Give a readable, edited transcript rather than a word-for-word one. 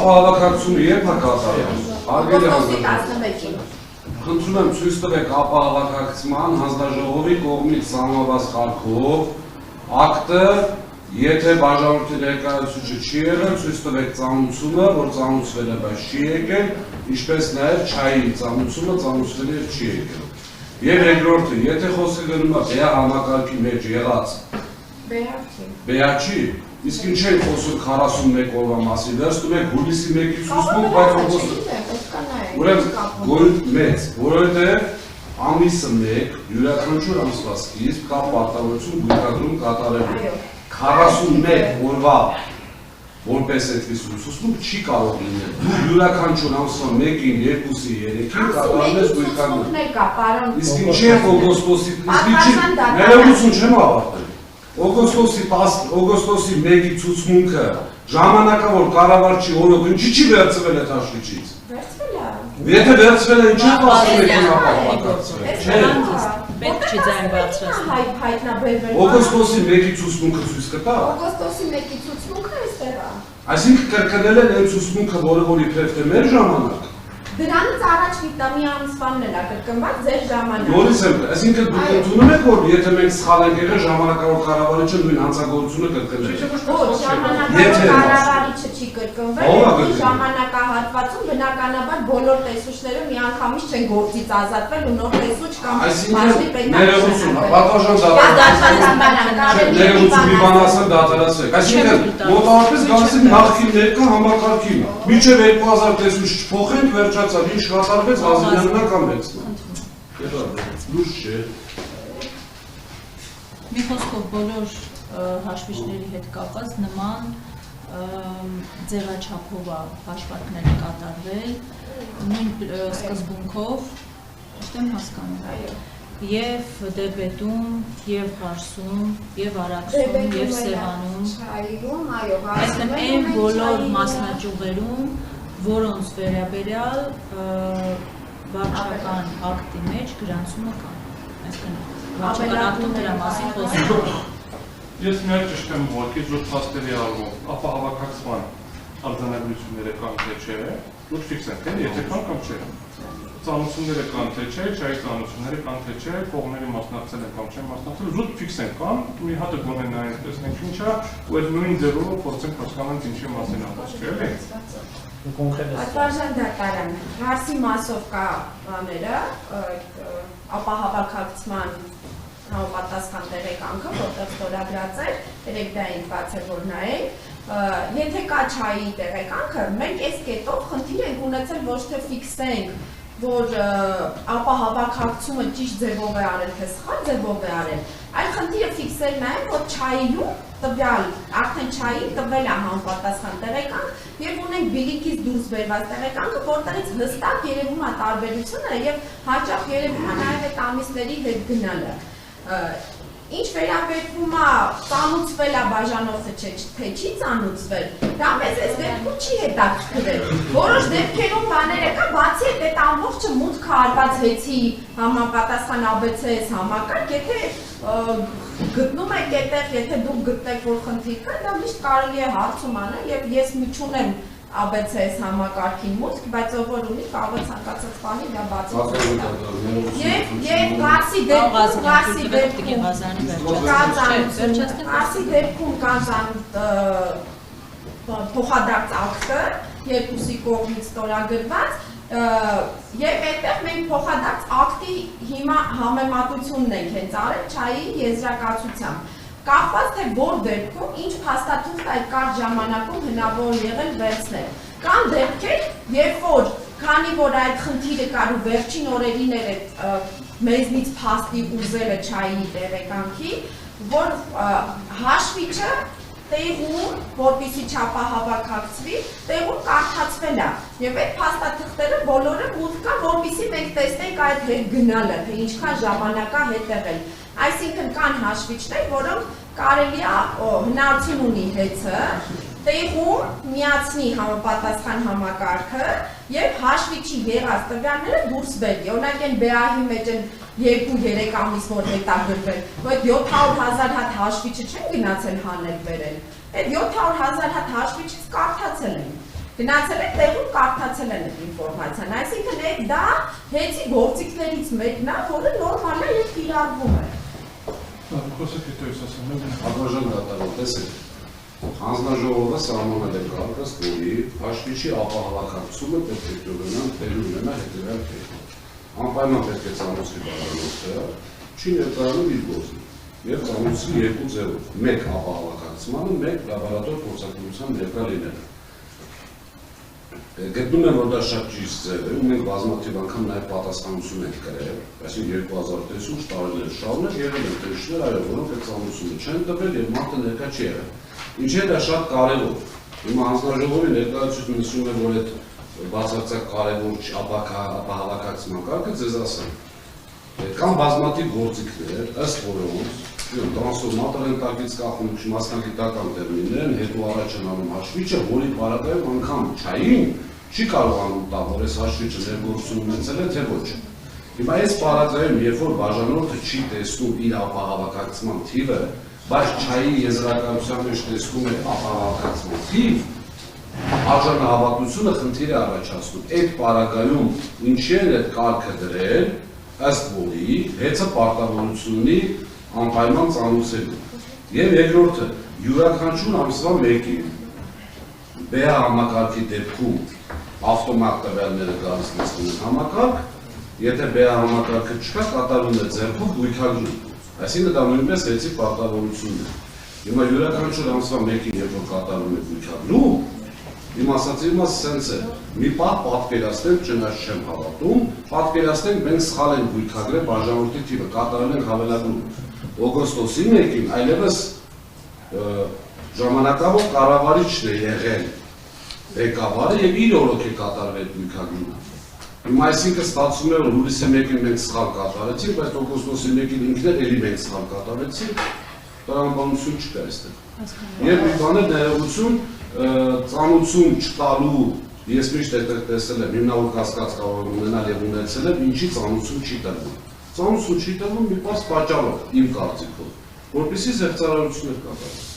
ապահովակացությունը երբ է կատարվում։ Օգոստոսի 11-ին։ Խնդրում եմ ցույց տվեք ապահովակացման հանձնաժողովի կողմից սահմանված կարգով ակտը, եթե բաժանորդի ներկայացուցիչը չի եղել, ցույց տվեք ծանուցումը, որ ծանուցվել է, բայց չի եկել, ինչպես նաև չայի ծանուցումը ծանուցվել է, չի եկել։ Եվ երկրորդը, եթե խոսքը գնում է բեա համակարգի մեջ եղած բեաչի, իսկ ինչ են խոսում 41 օրվա մասին, վերցնում եք հուլիսի 1-ից ուսմունք, բայց օգոստոսի ուրեմն մեծ, որովհետև ամիսը 1 յուրաքանչյուր ամսվա սկիզբ կա պարտավորություն գույքագրում կատարելու 41 օրվա որպես այդպես ուսուցում չի կարող լինել։ Դու յուրաքանչյուր ամսվա 1-ին, 2-ի, 3-ին կատարում ես գույքագրում։ Իսկ ինչի է օգոստոսի, ներողություն չեմ ավարտել։ Օգոստոսի 1-ի ցուցմունքը ժամանակավոր կառավարչի օրոք ինչի չի վերցվել այդ հաշվիչից։ Վերցվել է։ Եթե վերցվել է, ինչի է ասում եք ապահովակացվել։ Չէ։ Պետք չի ձայն բարձրացնել։ Օգոստոսի 1-ի ցուցմունքը ցույց կտա։ Օգոստոսի 1-ի ցուցմունքը այստեղ է։ Այսինքն կրկնել են այն ցուցմունքը, որը իբրև թե մեր ժամանակ։ Դրանից առաջ մի ամսվանն էլ է կրկնված ձեր ժամանակ։ Նորից եմ, այսինքն դուք ընդունում եք, որ եթե մենք սխալ ենք եղել, ժամանակավոր կառավարիչը նույն հանցագործությունը կրկնել է։ Ոչ, ժամանակավոր կառավարիչը չի կրկնվել, ժամանակահատվածում բնականաբար բոլոր տեսուչները միանգամից չեն գործից ազատվել ու նոր տեսուչ կամ բաժնի պետական։ Ներողություն, մի բան ասեմ դատարացրեք։ Այսինքն մոտավորապես գալիս են նախկին ներկա համակարգին։ Մինչև 2000 տեսուչ չփոխենք, վերջացավ, ինչ կատարվեց Ազինյանն կամ վերցնան։ Լուրջ չէ։ Մի խոսքով բոլոր հաշվիչների հետ կապված նման ձևաչափով հաշվարկները կատարվել, նույն սկզբունքով, ըստեմ հասկանում, և դեպետում, և Ղարսում, և Արաքսում, և Սևանում, այսինքն այն բոլոր մասնաճյուղերում, որոնց վերաբերյալ վարչական ակտի մեջ գրանցումը կա, այսինքն վարչական ակտում դրա մասին խոսում։ Ես միայն ճիշտ եմ ուղղակի զուտ փաստերի առումով ապահովակացման արձանագրությունները կան թե չէ, լուրջ ֆիքսենք, եթե կան կամ չէ։ Ծանուցումները կան թե չէ, չայի ծանուցումները կան թե չէ, կողմերի մասնակցել են կամ չեն մասնակցել, զուտ ֆիքսենք կան, մի հատը գոնե նայենք տեսնենք ինչա, ու այդ նույն ձևով փորձենք հասկանանք ինչի մասին աղաչք է, էլի։ Պատվարժան դատարան, Ղարսի մասով կա բաները, ապահովակացման համապատասխան տեղեկանքը, որտեղ ստորագրած էր, երեք դա ենք բացել, որ նայենք, եթե կա չայի տեղեկանքը, մենք այս կետով խնդիր ենք ունեցել ոչ թե ֆիքսենք, որ ապահովակացումը ճիշտ ձևով է արել, թե սխալ ձևով է արել, այլ խնդիրը ֆիքսելն է, որ չայիում տվյալ, արդեն չայի տվել է համապատասխան տեղեկանք և ունենք բիլիկից դուրս բերված տեղեկանքը, որտեղից հստակ երևում է տարբերությունը և հաճախ երևում է նաև այդ ամիսների հետ գնալը։ Ինչ վերաբերվում է ծանուցվել է բաժանորդը թե չի ծանուցվել, դա մեզ այս դեպքում չի հետաքրքրել։ Որոշ դեպքերում բաները կա, բացի այդ ամբողջը մուտքը արված հեծի համապատասխան ABCS համակարգ, եթե գտնում եք այդտեղ, եթե դուք գտնեք, որ խնդիր կա, դա միշտ կարելի է հարցում անել և ես չունեմ ABCS համակարգին մուտք, բայց ով որ ունի կարող է ցանկացած բանի դա բացի։ Եվ Ղարսի դեպքում կա փոխադարձ ակտը, երկուսի կողմից ստորագրված, և այդտեղ մենք փոխադարձ ակտի հիմա համեմատությունն ենք հենց արել չայի եզրակացությամբ։ Կախված թե որ դեպքում, ինչ փաստաթուղթ այդ կարճ ժամանակում հնարավոր եղել վերցնել։ Կան դեպքեր, երբ որ, քանի որ այդ խնդիրը կար ու վերջին օրերին էր մեզնից փաստի ուզելը չայի տեղեկանքի, որ հաշվիչը տեղում, որպեսզի չապահովակացվի, տեղում կարդացվել է և այդ փաստաթղթերը բոլորը մուտք կա, որպեսզի մենք տեսնենք այդ հետ գնալը, թե ինչքան ժամանակ է հետ եղել։ Այսինքն կան հաշվիչներ, որոնք կարելի է հնարություն ունի հեծը, տեղում միացնի համապատասխան համակարգը և հաշվիչի եղած տվյալները դուրս բերի, օրինակ են բեահի մեջ են 2-3 ամիս որ հետագրվել, այդ 700,000 հատ հաշվիչը չեն գնացել հանել վերել, այդ 700,000 հատ հաշվիչից կարդացել են, Գնացել եք տեղում կարդացել են այդ ինֆորմացիան, այսինքն այդ դա հեծի գործիքներից մեկն է, որը նորմալ է եւ կիրառվում է։ Խոսեք հետո ես ասեմ, Ադրաժան դատարան, տեսեք, հանձնաժողովը սահմանել է կարգ, ըստ որի հաշվիչի ապահովակացությունը պետք է տեղի ունենա հետևյալ կերպով։ Անպայման պետք է ծանոթի բաժանորդը չի ներկայանում իր գործը եւ ծանոթի երկու ձևով, մեկ ապահովակացմանը, մեկ լաբորատոր փորձարկության ներկա լինելը։ Գտնում եմ, որ դա շատ ճիշտ ձև է, ու մենք բազմաթիվ անգամ նաև պատասխանություն ենք կրել, այսինքն 2018 տարիներ շարունակ եղել են դեպքեր, այո, որոնք այդ ծանոթությունը չեն տվել եւ մարդը ներկա չի եղել։ Ինչի՞ է դա շատ կարևոր։ Հիմա հանձնաժողովի ներկայացումը նշում է, որ այդ բացարձակ կարևոր ապահովակացման կարգը ձեզ ասեմ։ Կան բազմաթիվ գործիքներ, ըստ որոնց տրանսֆորմատոր են տակից կախում, մասնագիտական տերմիններ են, հետո առաջ են անում հաշվիչը, որի պարագայում անգամ չային չի կարողանում տալ, որ այս հաշվիչը ներգործություն ունեցել է, թե ոչ։ Հիմա այս պարագայում, երբ որ բաժանորդը չի տեսնում իր ապահովակացման թիվը, բայց չայի եզրակացության մեջ տեսնում է ապահովակացման թիվ, արժանահավատությունը խնդիր է առաջացնում։ Այդ պարագայում ինչի են այդ կարգը դրել, ըստ որի հեծը պարտավորություն ունի անպայման ծանոթելու։ Եվ երկրորդը, յուրաքանչյուր ամսվա մեկին BA համակարգի դեպքում ավտոմատ տվյալները գալիս նստում համակարգ, եթե BA համակարգը չկա, կատարում է ձեռքով գույքագրում։ Այսինքն դա նույնպես հեծի պարտավորությունն է։ Հիմա յուրաքանչյուր ամսվա մեկին երբ որ կատարում է գույքագրում, իմ ասածի իմաստը սենց է, մի պահ պատկերացնենք, չնայած չեմ հավատում, պատկերացնենք մենք սխալ ենք գույքագրել բաժանորդի թիվը, կատարել ենք հավելագրում։ Օգոստոսի 1-ին այլևս ժամանակավոր կառավարիչն է եղել ղեկավարը եւ իր օրոք է կատարվել գույքագրումը։ Հիմա այսինքն ստացվում է, որ հուլիսի 1-ին մենք սխալ կատարեցինք, բայց օգոստոսի 1-ին ինքն էլ էլի մենք սխալ կատարեցինք, տրամաբանություն չկա այստեղ։ Եվ մի բան է ներողություն, ծանոթություն չտալու, ես միշտ այդտեղ տեսել եմ, հիմնավոր կասկած կարող եմ ունենալ եւ ունեցել եմ, ինչի ծանոթություն չի տրվում։ Ծանոթություն չի տրվում մի պարզ պատճառով, իմ կարծիքով, որպեսզի զեղծարարություններ կատարվեն։